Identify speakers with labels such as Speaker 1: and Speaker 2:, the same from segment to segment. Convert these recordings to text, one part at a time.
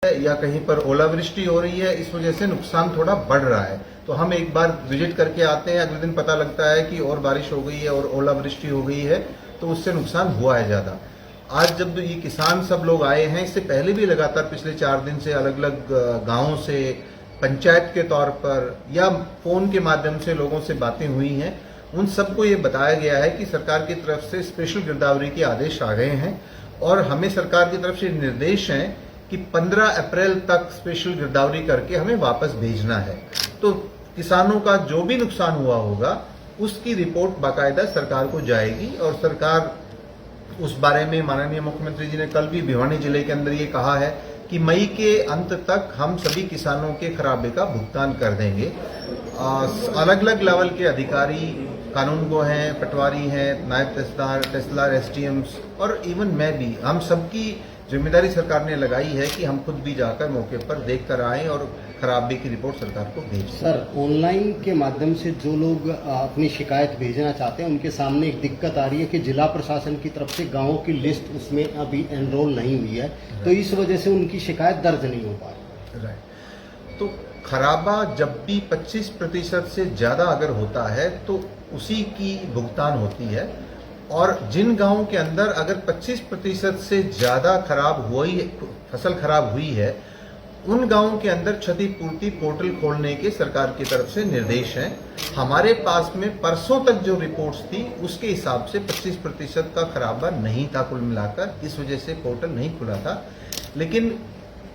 Speaker 1: या कहीं पर ओलावृष्टि हो रही है, इस वजह से नुकसान थोड़ा बढ़ रहा है। तो हम एक बार विजिट करके आते हैं, अगले दिन पता लगता है कि और बारिश हो गई है और ओलावृष्टि हो गई है, तो उससे नुकसान हुआ है ज्यादा। आज जब ये किसान सब लोग आए हैं, इससे पहले भी लगातार पिछले 4 दिन से अलग अलग गांवों से पंचायत के तौर पर या फोन के माध्यम से लोगों से बातें हुई हैं, उन सबको ये बताया गया है कि सरकार की तरफ से स्पेशल गिरदावरी के आदेश आ गए हैं और हमें सरकार की तरफ से निर्देश हैं कि 15 अप्रैल तक स्पेशल गिरदावरी करके हमें वापस भेजना है। तो किसानों का जो भी नुकसान हुआ होगा उसकी रिपोर्ट बाकायदा सरकार को जाएगी और सरकार उस बारे में माननीय मुख्यमंत्री जी ने कल भी भिवानी जिले के अंदर ये कहा है कि मई के अंत तक हम सभी किसानों के खराबे का भुगतान कर देंगे। अलग अलग लेवल के अधिकारी कानूनगो हैं, पटवारी हैं, नायब तहसीलदार, एसडीएम्स और इवन मैं भी, हम सबकी जिम्मेदारी सरकार ने लगाई है कि हम खुद भी जाकर मौके पर देख कर आएं और खराबे की रिपोर्ट सरकार को भेजें।
Speaker 2: सर, ऑनलाइन के माध्यम से जो लोग अपनी शिकायत भेजना चाहते हैं उनके सामने एक दिक्कत आ रही है कि जिला प्रशासन की तरफ से गांवों की लिस्ट उसमें अभी एनरोल नहीं हुई है, तो इस वजह से उनकी शिकायत दर्ज नहीं हो पा रही।
Speaker 1: राइट। तो खराबा जब भी 25% से ज्यादा अगर होता है तो उसी की भुगतान होती है और जिन गांवों के अंदर अगर 25% से ज्यादा फसल खराब हुई है, उन गांवों के अंदर क्षतिपूर्ति पोर्टल खोलने के सरकार की तरफ से निर्देश हैं। हमारे पास में परसों तक जो रिपोर्ट्स थी उसके हिसाब से 25% का खराबा नहीं था कुल मिलाकर, इस वजह से पोर्टल नहीं खुला था। लेकिन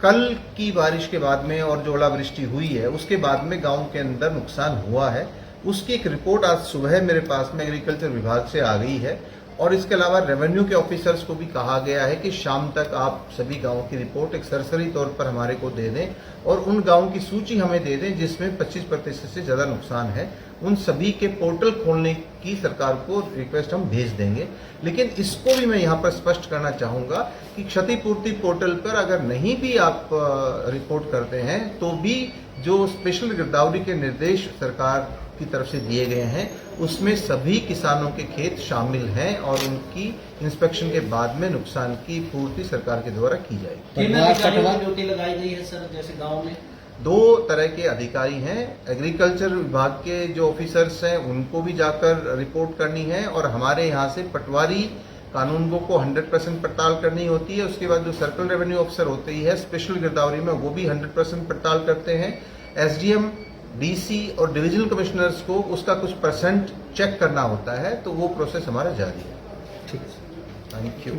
Speaker 1: कल की बारिश के बाद में और जो ओलावृष्टि हुई है उसके बाद में गांव के अंदर नुकसान हुआ है, उसकी एक रिपोर्ट आज सुबह मेरे पास में एग्रीकल्चर विभाग से आ गई है और इसके अलावा रेवेन्यू के ऑफिसर्स को भी कहा गया है कि शाम तक आप सभी गांवों की रिपोर्ट एक सरसरी तौर पर हमारे को दे दें और उन गांवों की सूची हमें दे दें जिसमें 25% से ज्यादा नुकसान है। उन सभी के पोर्टल खोलने की सरकार को रिक्वेस्ट हम भेज देंगे। लेकिन इसको भी मैं यहाँ पर स्पष्ट करना चाहूंगा कि क्षतिपूर्ति पोर्टल पर अगर नहीं भी आप रिपोर्ट करते हैं तो भी जो स्पेशल गिरदावरी के निर्देश सरकार की तरफ से दिए गए हैं उसमें सभी किसानों के खेत शामिल हैं और उनकी इंस्पेक्शन के बाद में नुकसान की पूर्ति सरकार के द्वारा की जाएगी।
Speaker 3: किन अधिकारियों की ड्यूटी लगाई गई है सर? जैसे गांव में
Speaker 1: 2 तरह के अधिकारी हैं, एग्रीकल्चर विभाग के जो ऑफिसर्स हैं उनको भी जाकर रिपोर्ट करनी है और हमारे यहाँ से पटवारी कानूनगो को 100% पड़ताल करनी होती है। उसके बाद जो सर्कल रेवेन्यू ऑफिसर होती है स्पेशल गिरदावरी में वो भी 100% पड़ताल करते हैं। एसडीएम, डीसी और डिविजनल कमिश्नर्स को उसका कुछ % चेक करना होता है, तो वो प्रोसेस हमारा जारी है।
Speaker 2: ठीक है,
Speaker 1: थैंक यू।